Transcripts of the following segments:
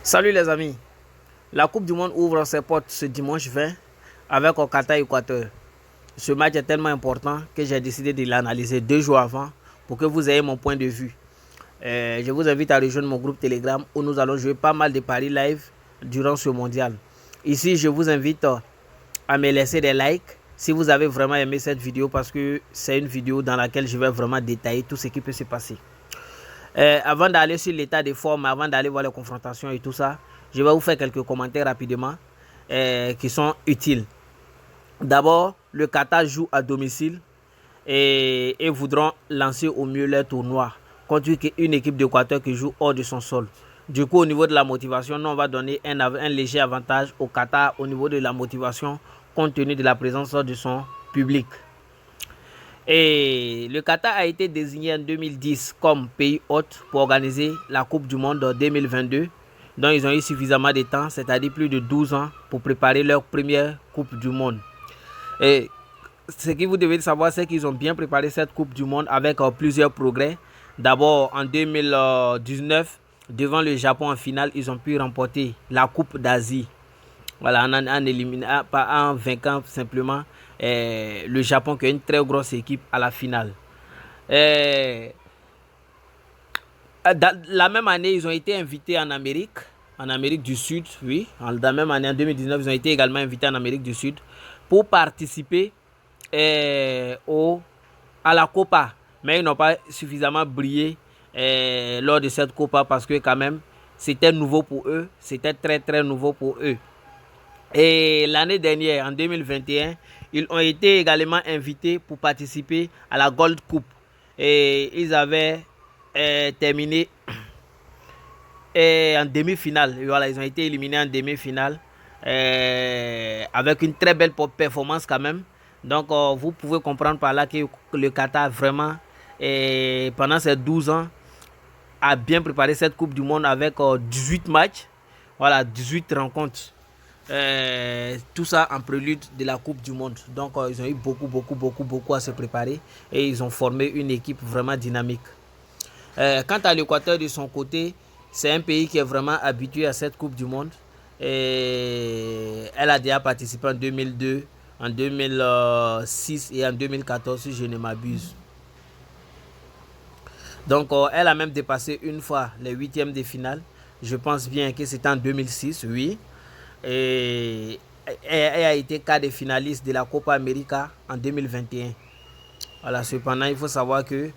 Salut les amis, la Coupe du Monde ouvre ses portes ce dimanche 20 avec au Qatar-Équateur. Ce match est tellement important que j'ai décidé de l'analyser 2 jours avant pour que vous ayez mon point de vue. Je vous invite à rejoindre mon groupe Telegram où nous allons jouer pas mal de paris live durant ce mondial. Ici, je vous invite à me laisser des likes si vous avez vraiment aimé cette vidéo parce que c'est une vidéo dans laquelle je vais vraiment détailler tout ce qui peut se passer. Avant d'aller sur l'état des formes, avant d'aller voir les confrontations et tout ça, je vais vous faire quelques commentaires rapidement qui sont utiles. D'abord, le Qatar joue à domicile et voudront lancer au mieux leur tournoi contre une équipe d'Équateur qui joue hors de son sol. Du coup, au niveau de la motivation, nous on va donner un léger avantage au Qatar au niveau de la motivation compte tenu de la présence de son public. Et le Qatar a été désigné en 2010 comme pays hôte pour organiser la Coupe du Monde en 2022. Donc ils ont eu suffisamment de temps, c'est-à-dire plus de 12 ans, pour préparer leur première Coupe du Monde. Et ce que vous devez savoir, c'est qu'ils ont bien préparé cette Coupe du Monde avec plusieurs progrès. D'abord, en 2019, devant le Japon en finale, ils ont pu remporter la Coupe d'Asie. Voilà, en vainquant simplement le Japon qui est une très grosse équipe à la finale. La même année, ils ont été invités en Amérique du Sud, oui. La même année, en 2019, ils ont été également invités en Amérique du Sud pour participer à la Copa. Mais ils n'ont pas suffisamment brillé lors de cette Copa parce que quand même, c'était nouveau pour eux. C'était très, très nouveau pour eux. Et l'année dernière, en 2021, ils ont été également invités pour participer à la Gold Cup. Et ils avaient terminé en demi-finale. Voilà, ils ont été éliminés en demi-finale avec une très belle performance quand même. Donc, vous pouvez comprendre par là que le Qatar vraiment, pendant ces 12 ans, a bien préparé cette Coupe du Monde avec 18 matchs. Voilà, 18 rencontres. Tout ça en prélude de la Coupe du Monde. Donc ils ont eu beaucoup à se préparer et ils ont formé une équipe vraiment dynamique. Quant à l'Équateur de son côté, c'est un pays qui est vraiment habitué à cette Coupe du Monde. Et elle a déjà participé en 2002, en 2006 et en 2014 si je ne m'abuse. Donc elle a même dépassé une fois les huitièmes de finale. Je pense bien que c'était en 2006, oui. Et elle a été quart de finaliste de la Copa América en 2021. Voilà, cependant, il faut savoir que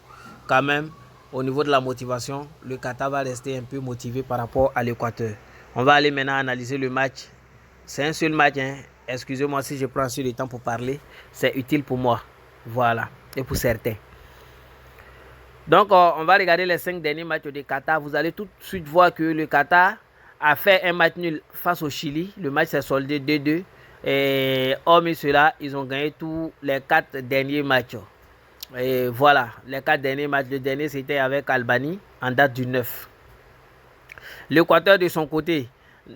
quand même, au niveau de la motivation, le Qatar va rester un peu motivé par rapport à l'Équateur. On va aller maintenant analyser le match. C'est un seul match, hein. Excusez-moi si je prends assez de temps pour parler. C'est utile pour moi. Voilà, et pour certains. Donc, on va regarder les 5 derniers matchs du Qatar. Vous allez tout de suite voir que le Qatar a fait un match nul face au Chili. Le match s'est soldé 2-2. Et hormis cela, ils ont gagné tous les 4 derniers matchs. Et voilà, les 4 derniers matchs. Le dernier, c'était avec Albanie en date du 9. L'Équateur, de son côté,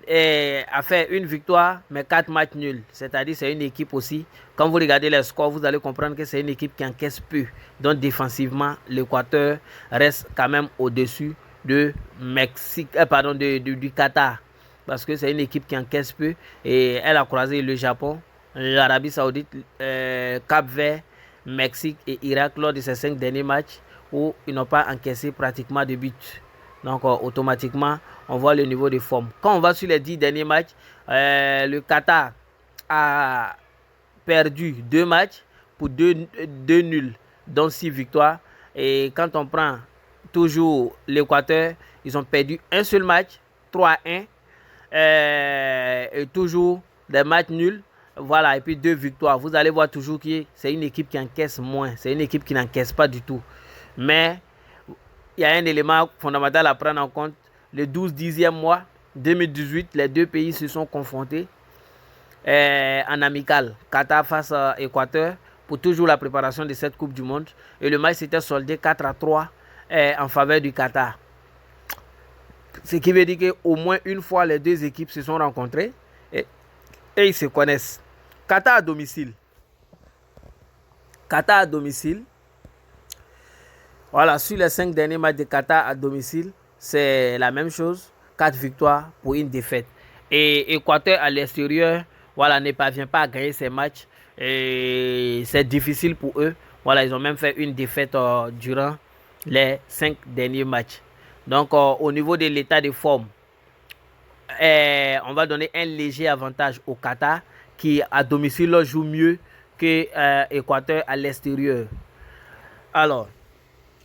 a fait une victoire, mais 4 matchs nuls. C'est-à-dire c'est une équipe aussi. Quand vous regardez les scores, vous allez comprendre que c'est une équipe qui encaisse peu. Donc défensivement, l'Équateur reste quand même au-dessus de du Qatar. Parce que c'est une équipe qui encaisse peu. Et elle a croisé le Japon, l'Arabie Saoudite, Cap-Vert, Mexique et Irak lors de ces 5 derniers matchs où ils n'ont pas encaissé pratiquement de buts. Donc automatiquement, on voit le niveau de forme. Quand on va sur les 10 derniers matchs, le Qatar a perdu 2 matchs pour 2 nuls, dont 6 victoires. Et quand on prend toujours l'Équateur, ils ont perdu un seul match, 3-1. Et toujours des matchs nuls. Voilà, et puis 2 victoires. Vous allez voir toujours que c'est une équipe qui encaisse moins. C'est une équipe qui n'encaisse pas du tout. Mais il y a un élément fondamental à prendre en compte. Le 12-10e mois 2018, les deux pays se sont confrontés en amical. Qatar face à Équateur pour toujours la préparation de cette Coupe du Monde. Et le match s'était soldé 4-3 en faveur du Qatar. Ce qui veut dire qu'au moins une fois, les deux équipes se sont rencontrées et ils se connaissent. Qatar à domicile. Qatar à domicile. Voilà, sur les 5 derniers matchs de Qatar à domicile, c'est la même chose. 4 victoires pour une défaite. Et Équateur à l'extérieur, voilà, ne parvient pas à gagner ces matchs. Et c'est difficile pour eux. Voilà, ils ont même fait une défaite durant les 5 derniers matchs. Donc, au niveau de l'état de forme, on va donner un léger avantage au Qatar qui, à domicile, joue mieux que Équateur à l'extérieur. Alors,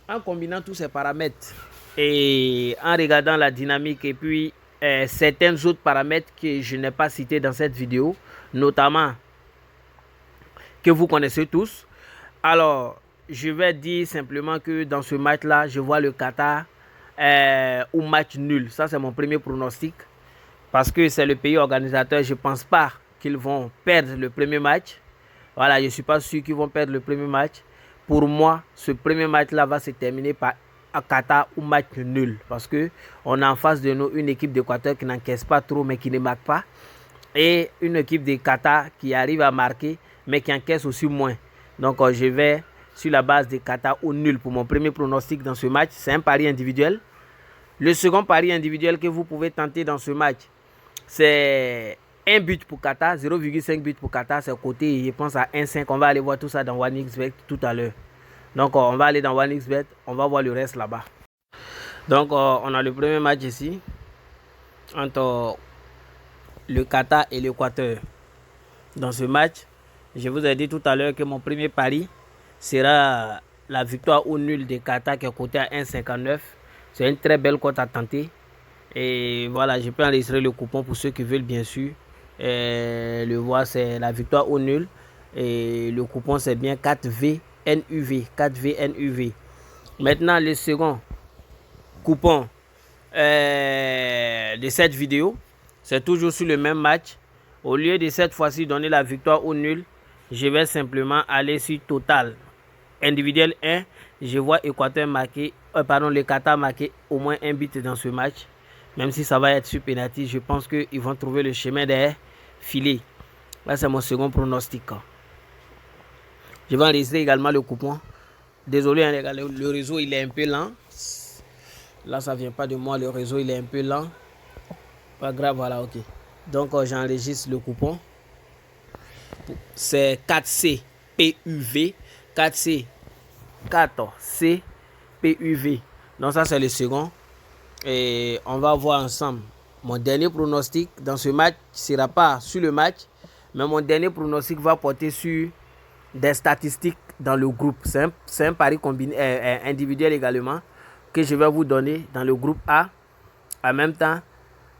en combinant tous ces paramètres et en regardant la dynamique et puis certains autres paramètres que je n'ai pas cités dans cette vidéo, notamment que vous connaissez tous. Alors, je vais dire simplement que dans ce match-là, je vois le Qatar au match nul. Ça, c'est mon premier pronostic. Parce que c'est le pays organisateur. Je ne pense pas qu'ils vont perdre le premier match. Voilà, je ne suis pas sûr qu'ils vont perdre le premier match. Pour moi, ce premier match-là va se terminer par un Qatar ou match nul. Parce qu'on a en face de nous une équipe d'Équateur qui n'encaisse pas trop, mais qui ne marque pas. Et une équipe de Qatar qui arrive à marquer, mais qui encaisse aussi moins. Donc, je vais sur la base de Qatar au nul pour mon premier pronostic dans ce match. C'est un pari individuel. Le second pari individuel que vous pouvez tenter dans ce match, c'est un but pour Qatar, 0,5 but pour Qatar. C'est côté, je pense, à 1,5. On va aller voir tout ça dans OneXBet tout à l'heure. Donc, on va aller dans OneXBet. On va voir le reste là-bas. Donc, on a le premier match ici entre le Qatar et l'Équateur. Dans ce match, je vous ai dit tout à l'heure que mon premier pari sera la victoire au nul de Qatar qui est coté à 1,59. C'est une très belle cote à tenter. Et voilà, je peux enregistrer le coupon pour ceux qui veulent bien sûr le voir. C'est la victoire au nul. Et le coupon c'est bien 4VNUV. 4VNUV. Maintenant, le second coupon de cette vidéo, c'est toujours sur le même match. Au lieu de cette fois-ci donner la victoire au nul, je vais simplement aller sur total. Individuel 1, je vois Équateur marquer, le Qatar marquer au moins un but dans ce match. Même si ça va être sur pénalty, je pense qu'ils vont trouver le chemin des filets. Là, c'est mon second pronostic. Je vais enregistrer également le coupon. Désolé, le réseau il est un peu lent. Là, ça vient pas de moi, le réseau il est un peu lent. Pas grave, voilà, ok. Donc, j'enregistre le coupon. C'est 4C PUV. 4C 4C PUV. Donc, ça, c'est le second. Et on va voir ensemble. Mon dernier pronostic dans ce match ne sera pas sur le match, mais mon dernier pronostic va porter sur des statistiques dans le groupe. C'est un pari combiné, individuel également que je vais vous donner dans le groupe A. En même temps,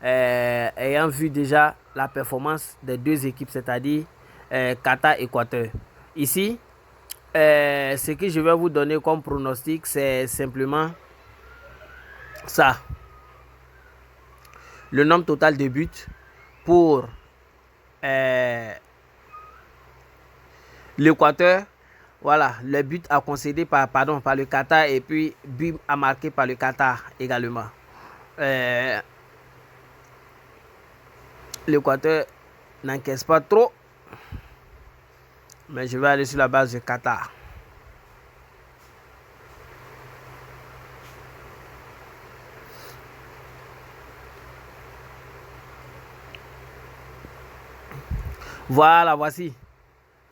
ayant vu déjà la performance des deux équipes, c'est-à-dire Qatar-Équateur. Ici, ce que je vais vous donner comme pronostic, c'est simplement ça. Le nombre total de buts pour l'Équateur. Voilà, le but à concéder par le Qatar et puis but à marquer par le Qatar également. L'Équateur n'encaisse pas trop, mais je vais aller sur la base du Qatar. Voilà, voici.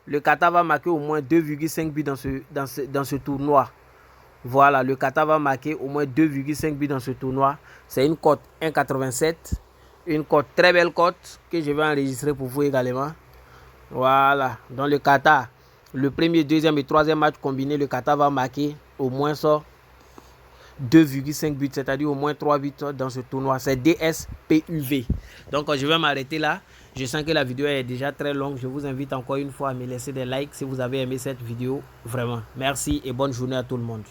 Le Qatar va marquer au moins 2,5 buts dans ce tournoi. Voilà, le Qatar va marquer au moins 2,5 buts dans ce tournoi. C'est une cote 1,87. Une cote, très belle cote que je vais enregistrer pour vous également. Voilà, dans le Qatar, le premier, deuxième et troisième match combiné, le Qatar va marquer au moins 2,5 buts, c'est-à-dire au moins 3 buts dans ce tournoi. C'est DSPUV. Donc, je vais m'arrêter là. Je sens que la vidéo est déjà très longue. Je vous invite encore une fois à me laisser des likes si vous avez aimé cette vidéo. Vraiment, merci et bonne journée à tout le monde.